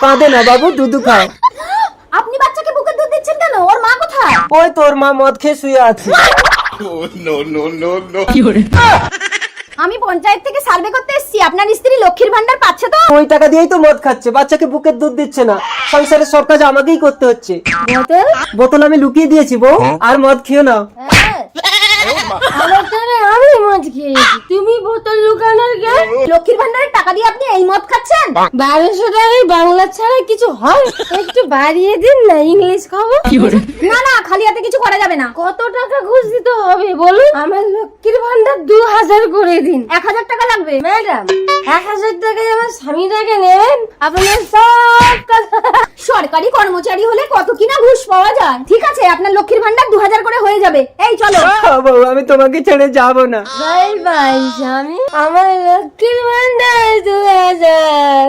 কাঁদে না বাবু, দুধু খাও। আপনি বাচ্চাকে বুকের দুধ দিচ্ছেন কেন? ওর মা কোথায়? ওই তোর মা মদ খেয়ে শুয়ে আছে। আমি পঞ্চায়েত থেকে সার্ভে করতে এসেছি, আপনার স্ত্রী লক্ষ্মীর ভান্ডার পাচ্ছে তো? ওই টাকা দিয়েই তো মদ খাচ্ছে, বাচ্চাকে বুকের দুধ দিচ্ছে না। সংসারের সব কাজ আমাকেই করতে হচ্ছে। বোতল আমি লুকিয়ে দিয়েছি বউ, আর মদ খেও না। আমি মদ খেয়েছি, তুমি বোতল লুকানোর কে? লক্ষ্মীর ভান্ডারের টাকা দিয়ে আপনি এই মদ খাচ্ছেন? 1200 টাকায় বাংলা ছাড়া কিছু হয়? একটু বাড়িয়ে দিন না, ইংলিশ খাবো। না না, খালি হাতে কিছু করা যাবে না। কত টাকা ঘুষ দিতে হবে বলুন? আমার লক্ষ্মীর ভান্ডার 2000 করে দিন। 1000 টাকা লাগবে ম্যাডাম। 1000 টাকায় আমার স্বামীটাকে নেবেন? আপনার সব কথা। সরকারি কর্মচারী হলে কত কিনা ঘুষ পাওয়া যায়। ঠিক আছে, আপনার লক্ষ্মীর ভান্ডার 2000 করে হয়ে যাবে। এই চলো। বউ, আমি তোমাকে ছেড়ে যাবো না। বাই বাই স্বামী, আমার লক্ষ্মীর ভান্ডার 2000।